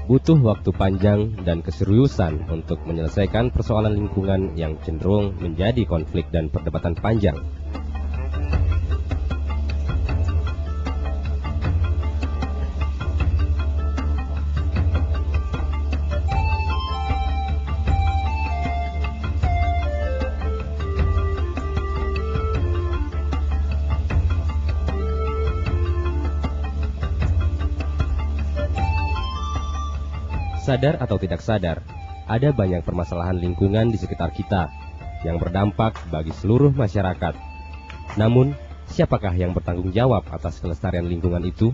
butuh waktu panjang dan keseriusan untuk menyelesaikan persoalan lingkungan yang cenderung menjadi konflik dan perdebatan panjang. Sadar atau tidak sadar, ada banyak permasalahan lingkungan di sekitar kita yang berdampak bagi seluruh masyarakat. Namun, siapakah yang bertanggung jawab atas kelestarian lingkungan itu?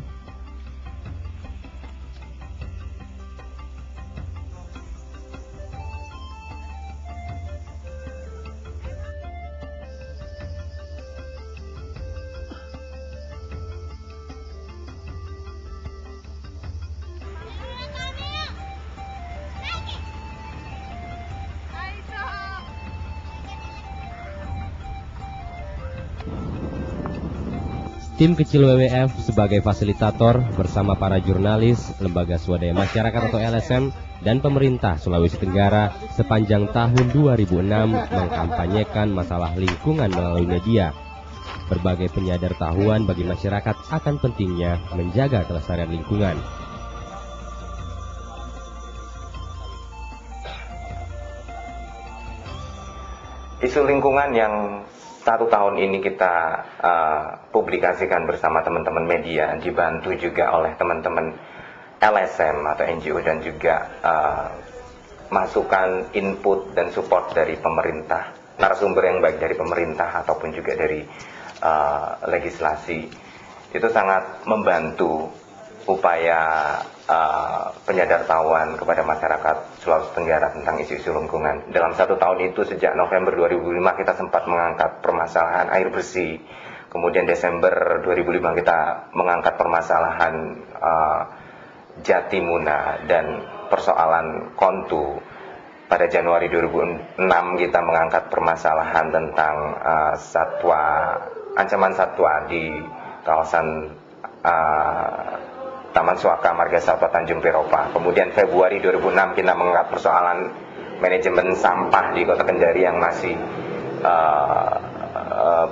Tim kecil WWF sebagai fasilitator bersama para jurnalis, lembaga swadaya masyarakat atau LSM, dan pemerintah Sulawesi Tenggara sepanjang tahun 2006 mengkampanyekan masalah lingkungan melalui media. Berbagai penyadartahuan bagi masyarakat akan pentingnya menjaga kelestarian lingkungan. Isu lingkungan yang 1 tahun ini kita publikasikan bersama teman-teman media, dibantu juga oleh teman-teman LSM atau NGO dan juga masukan input dan support dari pemerintah, narasumber yang baik dari pemerintah ataupun juga dari legislasi. Itu sangat membantu upaya penyadartahuan kepada masyarakat Sulawesi Tenggara tentang isu-isu lingkungan. Dalam 1 tahun itu, sejak November 2005 kita sempat mengangkat permasalahan air bersih. Kemudian Desember 2005 kita mengangkat permasalahan Jatimuna dan persoalan Kontu. Pada Januari 2006 kita mengangkat permasalahan tentang ancaman satwa di kawasan Taman Suaka Marga Satwa Tanjung Peropa. Kemudian Februari 2006 kita mengangkat persoalan manajemen sampah di Kota Kendari yang masih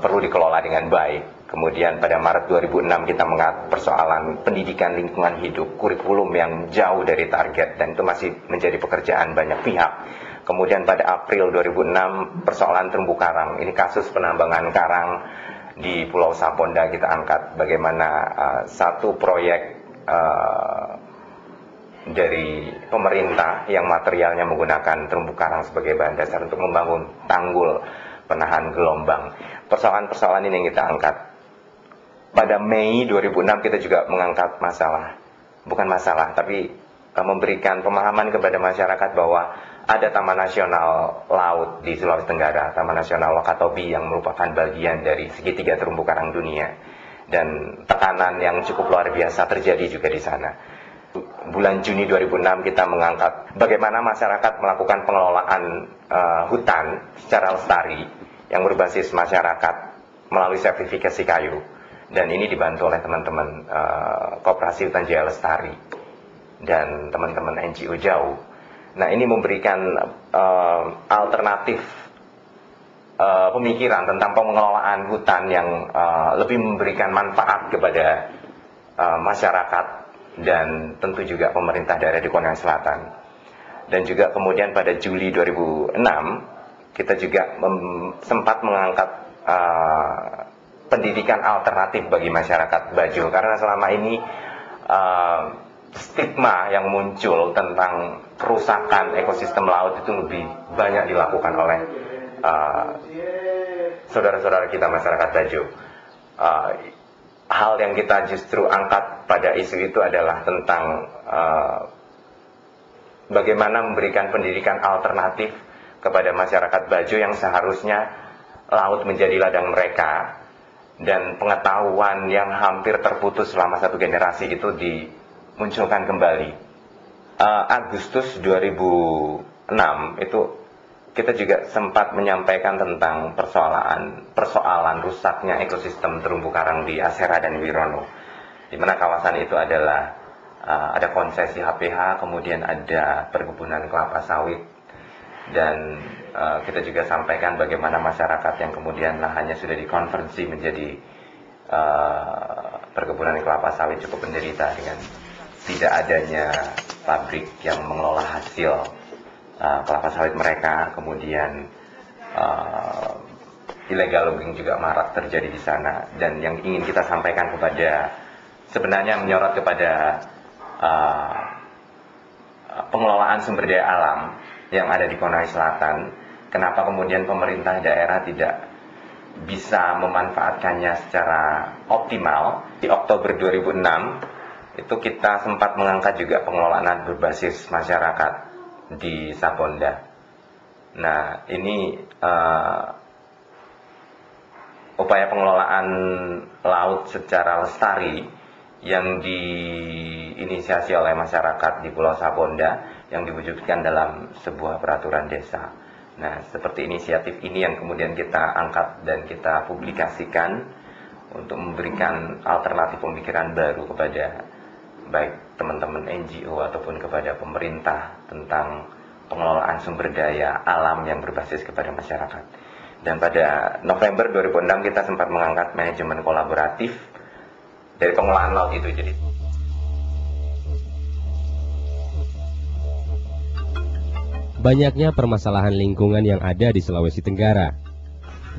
perlu dikelola dengan baik. Kemudian pada Maret 2006 kita mengangkat persoalan pendidikan lingkungan hidup, kurikulum yang jauh dari target, dan itu masih menjadi pekerjaan banyak pihak. Kemudian pada April 2006 persoalan terumbu karang, ini kasus penambangan karang di Pulau Saponda kita angkat. Bagaimana satu proyek dari pemerintah yang materialnya menggunakan terumbu karang sebagai bahan dasar untuk membangun tanggul penahan gelombang. Persoalan-persoalan ini yang kita angkat. Pada Mei 2006 kita juga mengangkat tapi memberikan pemahaman kepada masyarakat bahwa ada Taman Nasional Laut di Sulawesi Tenggara, Taman Nasional Wakatobi, yang merupakan bagian dari segitiga terumbu karang dunia. Dan tekanan yang cukup luar biasa terjadi juga di sana. Bulan Juni 2006 kita mengangkat bagaimana masyarakat melakukan pengelolaan hutan secara lestari yang berbasis masyarakat melalui sertifikasi kayu. Dan ini dibantu oleh teman-teman Koperasi Hutan Jaya Lestari dan teman-teman NGO Jauh. Nah, ini memberikan alternatif pemikiran tentang pengelolaan hutan yang lebih memberikan manfaat kepada masyarakat dan tentu juga pemerintah daerah di Konawe Selatan. Dan juga kemudian pada Juli 2006 kita juga sempat mengangkat pendidikan alternatif bagi masyarakat Bajo, karena selama ini stigma yang muncul tentang kerusakan ekosistem laut itu lebih banyak dilakukan oleh saudara-saudara kita masyarakat Bajo. Hal yang kita justru angkat pada isu itu adalah tentang bagaimana memberikan pendidikan alternatif kepada masyarakat Bajo yang seharusnya laut menjadi ladang mereka, dan pengetahuan yang hampir terputus selama 1 generasi itu dimunculkan kembali. Agustus 2006 itu kita juga sempat menyampaikan tentang persoalan rusaknya ekosistem terumbu karang di Asera dan Wirono, di mana kawasan itu adalah ada konsesi HPH, kemudian ada perkebunan kelapa sawit, dan kita juga sampaikan bagaimana masyarakat yang kemudian lahannya sudah dikonversi menjadi perkebunan kelapa sawit cukup menderita dengan tidak adanya pabrik yang mengelola hasil kelapa sawit mereka. Kemudian illegal logging juga marak terjadi di sana, dan yang ingin kita sampaikan sebenarnya menyorot kepada pengelolaan sumber daya alam yang ada di Konawe Selatan. Kenapa kemudian pemerintah daerah tidak bisa memanfaatkannya secara optimal? Di Oktober 2006 itu kita sempat mengangkat juga pengelolaan berbasis masyarakat di Sabonda. Nah, ini upaya pengelolaan laut secara lestari yang diinisiasi oleh masyarakat di Pulau Sabonda yang diwujudkan dalam sebuah peraturan desa. Nah, seperti inisiatif ini yang kemudian kita angkat dan kita publikasikan untuk memberikan alternatif pemikiran baru kepada baik teman-teman NGO ataupun kepada pemerintah tentang pengelolaan sumber daya alam yang berbasis kepada masyarakat. Dan pada November 2006 kita sempat mengangkat manajemen kolaboratif dari pengelolaan laut itu. Jadi banyaknya permasalahan lingkungan yang ada di Sulawesi Tenggara.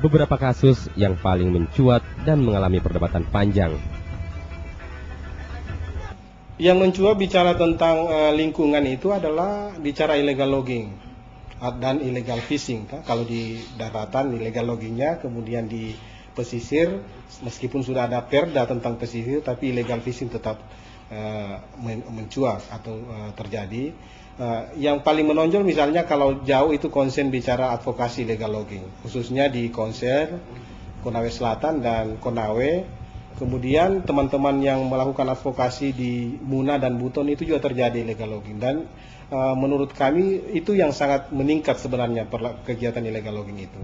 Beberapa kasus yang paling mencuat dan mengalami perdebatan panjang. Yang mencuat bicara tentang lingkungan itu adalah bicara illegal logging dan illegal fishing. Kalau di daratan illegal loggingnya, kemudian di pesisir meskipun sudah ada perda tentang pesisir, tapi illegal fishing tetap mencuat atau terjadi. Yang paling menonjol misalnya kalau jauh itu konsen bicara advokasi illegal logging, khususnya di Konser, Konawe Selatan dan Konawe. Kemudian teman-teman yang melakukan advokasi di Muna dan Buton itu juga terjadi illegal logging, dan menurut kami itu yang sangat meningkat sebenarnya kegiatan illegal logging itu.